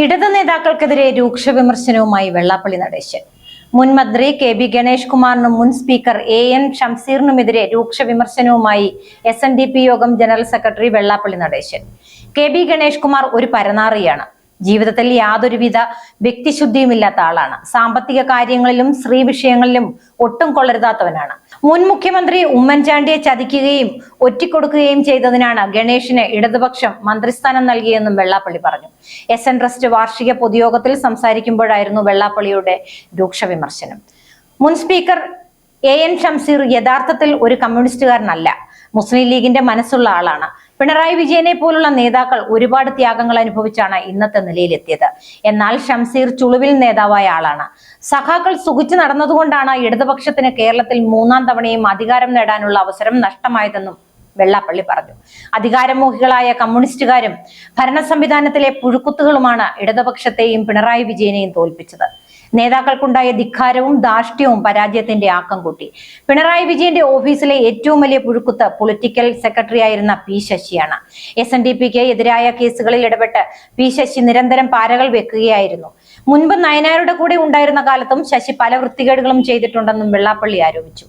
ഇടത് നേതാക്കൾക്കെതിരെ രൂക്ഷ വിമർശനവുമായി വെള്ളാപ്പള്ളി നടേശൻ. മുൻ മന്ത്രി കെ.ബി. ഗണേഷ് കുമാറിനും മുൻ സ്പീക്കർ എ.എൻ. ഷംസീറിനുമെതിരെ രൂക്ഷ വിമർശനവുമായി SNDP യോഗം general secretary Vellappally Natesan. KB. Ganesh Kumar ഒരു പരനാറിയാണ്. ജീവിതത്തിൽ യാതൊരുവിധ വ്യക്തിശുദ്ധിയുമില്ലാത്ത ആളാണ്. സാമ്പത്തിക കാര്യങ്ങളിലും സ്ത്രീ വിഷയങ്ങളിലും ഒട്ടും കൊള്ളരുതാത്തവനാണ്. മുൻ മുഖ്യമന്ത്രി ഉമ്മൻചാണ്ടിയെ ചതിക്കുകയും ഒറ്റിക്കൊടുക്കുകയും ചെയ്തതിനാണ് ഗണേഷിന് ഇടതുപക്ഷം മന്ത്രിസ്ഥാനം നൽകിയെന്നും വെള്ളാപ്പള്ളി പറഞ്ഞു. SN ട്രസ്റ്റ് വാർഷിക പൊതുയോഗത്തിൽ സംസാരിക്കുമ്പോഴായിരുന്നു വെള്ളാപ്പള്ളിയുടെ രൂക്ഷ വിമർശനം. മുൻ സ്പീക്കർ എ.എൻ. ഷംസീർ യഥാർത്ഥത്തിൽ ഒരു കമ്മ്യൂണിസ്റ്റുകാരനല്ല, മുസ്ലിം ലീഗിന്റെ മനസ്സുള്ള ആളാണ്. പിണറായി വിജയനെ പോലുള്ള നേതാക്കൾ ഒരുപാട് ത്യാഗങ്ങൾ അനുഭവിച്ചാണ് ഇന്നത്തെ നിലയിലെത്തിയത്. എന്നാൽ ഷംസീർ ചുളുവിൽ നേതാവായ ആളാണ്. സഖാക്കൾ സുഖിച്ചു നടന്നതുകൊണ്ടാണ് ഇടതുപക്ഷത്തിന് കേരളത്തിൽ 3ാം തവണയും അധികാരം നേടാനുള്ള അവസരം നഷ്ടമായതെന്നും വെള്ളാപ്പള്ളി പറഞ്ഞു. അധികാരമോഹികളായ കമ്മ്യൂണിസ്റ്റുകാരും ഭരണ സംവിധാനത്തിലെ പുഴുക്കുത്തുകളുമാണ് ഇടതുപക്ഷത്തെയും പിണറായി വിജയനെയും തോൽപ്പിച്ചത്. നേതാക്കൾക്കുണ്ടായ ധിക്കാരവും ധാർഷ്ട്യവും പരാജയത്തിന്റെ ആക്കം കൂട്ടി. പിണറായി വിജയന്റെ ഓഫീസിലെ ഏറ്റവും വലിയ പുഴുക്കുത്ത് പൊളിറ്റിക്കൽ സെക്രട്ടറി ആയിരുന്ന പി ശശിയാണ്. SNDPക്ക് എതിരായ കേസുകളിൽ ഇടപെട്ട് പി ശശി നിരന്തരം പാരകൾ വെക്കുകയായിരുന്നു. മുൻപ് നയനാരുടെ കൂടെ ഉണ്ടായിരുന്ന കാലത്തും ശശി പല വൃത്തികേടുകളും ചെയ്തിട്ടുണ്ടെന്നും വെള്ളാപ്പള്ളി ആരോപിച്ചു.